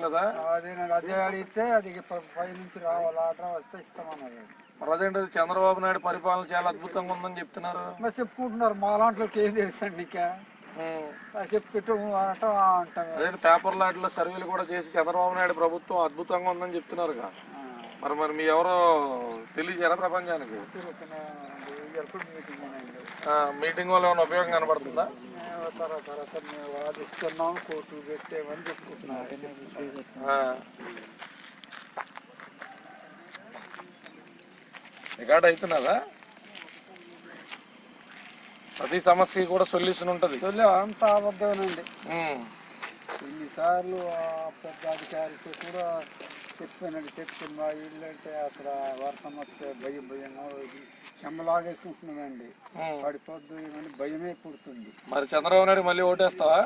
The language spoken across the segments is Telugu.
కదా అదేనండి, అదే అడిగితే అది పై నుంచి రావాలి, ఆర్డర్ వస్తే ఇస్తామన్నారు. మరి అదేంటి చంద్రబాబు నాయుడు పరిపాలన చాలా అద్భుతంగా ఉందని చెప్తున్నారు. మరి చెప్పుకుంటున్నారు, మా లాంటికి ఏం తెలుసండి ఇంకా చెప్పుకుంటూ అంటాం. అదే పేపర్ లాంటిలో సర్వేలు కూడా చేసి చంద్రబాబు నాయుడు ప్రభుత్వం అద్భుతంగా ఉందని చెప్తున్నారుగా. మరి మీ ఎవరో తెలియజేరా ప్రపంచానికి? మీటింగ్ వల్ల ఏమైనా ఉపయోగం కనబడుతుందా? తర్వాత మేము వాదిస్తున్నాం, కోర్టులు పెట్టేమని చెప్పుకుంటున్నారు. రికార్డ్ అవుతున్నదా? ప్రతి సమస్య కూడా సొల్యూషన్ ఉంటుంది. అంత అబద్ధమేనండి. ఎన్నిసార్లు పెద్ద అధికారులతో కూడా చెప్పానండి. చెప్పి మా ఇల్లు అంటే అసలు వర్షం వస్తే భయంగా చెమ్మలాగేసుకుంటున్నామండి. పడిపోద్దు ఏమని భయమే పుడుతుంది. మరి చంద్రబాబు నాయుడు మళ్ళీ ఓటేస్తావా?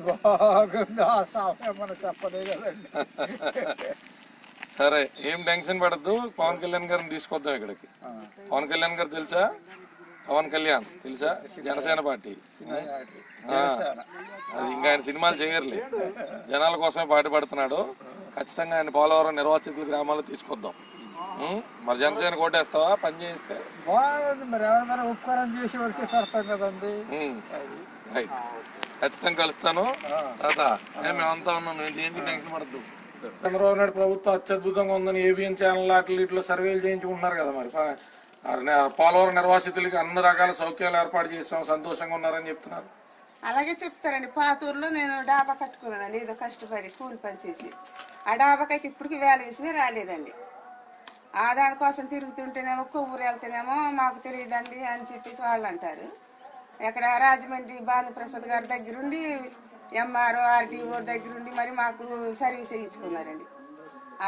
బాగుంది, ఆ సమయం మనం చెప్పలే కదండి. సరే, ఏం టెన్షన్ పడద్దు. పవన్ కళ్యాణ్ గారిని తీసుకొద్దాం ఇక్కడికి. పవన్ కళ్యాణ్ గారు తెలుసా? పవన్ కళ్యాణ్ తెలుసా? జనసేన పార్టీ. అది ఇంకా ఆయన సినిమాలు చేయర్లే, జనాల కోసమే పాటుపడుతున్నాడు. ఖచ్చితంగా ఆయన పోలవరం నిర్వాసితుల గ్రామాల్లో తీసుకొద్దాం. మరి జనసేన కోటేస్తావా? పని చేయిస్తే బాగుంది. మరి ఎవరైనా ఉపకారం చేసే వాడికి కడతాం కదండి. రైట్, ఖచ్చితంగా కలుస్తాను. మేమంతా ఉన్నాం, దేనికి టెన్షన్ పడద్దు. చంద్రబాబు నాయుడు ప్రభుత్వం అత్యద్భుతంగా ఉందని ఏబిఎన్ ఛానల్ ఇట్లా సర్వేలు చేయించుకుంటున్నారు కదా. మరి పోలవరం నిర్వాసితులకి అన్ని రకాల సౌకర్యాలు ఏర్పాటు చేస్తాం, సంతోషంగా ఉన్నారని చెప్తున్నారు. అలాగే చెప్తారండి. పాతూరులో నేను డాబా కట్టుకున్నానండి, ఏదో కష్టపడి కూలి పని చేసి. ఆ డాబాకైతే ఇప్పటికి వేల విసినే రాలేదండి. దానికోసం తిరుగుతుంటేనేమో కొవ్వూరు వెళ్తేనేమో మాకు తెలియదండి అని చెప్పేసి వాళ్ళు అంటారు. ఇక్కడ రాజమండ్రి భానుప్రసాద్ గారి దగ్గరుండి, ఎంఆర్ఓ ఆర్డీఓ దగ్గరుండి మరి మాకు సర్వీస్ వేయించుకున్నారండి.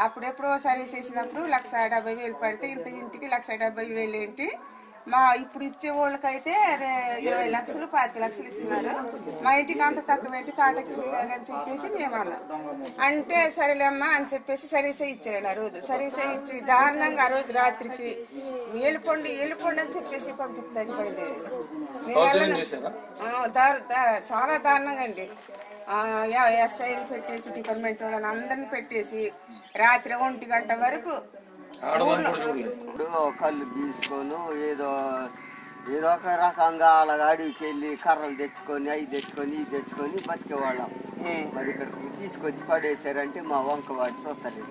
అప్పుడెప్పుడో సర్వీస్ చేసినప్పుడు 1,70,000 పడితే ఇంత ఇంటికి 1,70,000 ఏంటి, మా ఇప్పుడు ఇచ్చే వాళ్ళకైతే 20 లక్షలు 25 లక్షలు ఇస్తున్నారు. మా ఇంటికి అంత తక్కువ ఏంటి, తాటకిని చెప్పేసి మేము అన్నాం. అంటే సరేలేమ్మా అని చెప్పేసి సర్వీస్ ఇచ్చారండి. ఆ రోజు సర్వీస్ ఇచ్చి దారుణంగా ఆ రోజు రాత్రికి వెళ్ళిపోండి అని చెప్పేసి పంపిస్తానికి బయలుదేరి చాలా దారుణంగా అండి. ఎస్ఐని పెట్టేసి, డిపార్ట్మెంట్ వాళ్ళని అందరిని పెట్టేసి రాత్రి 1 గంట వరకు కళ్ళు తీసుకొని ఏదో ఒక రకంగా అలాగ అడవికి వెళ్ళి కర్రలు తెచ్చుకొని అవి తెచ్చుకొని ఇవి తెచ్చుకొని బతికేవాళ్ళం. మరి ఇక్కడికి తీసుకొచ్చి పడేశారంటే మా వంక వాడి చూస్తలేదు.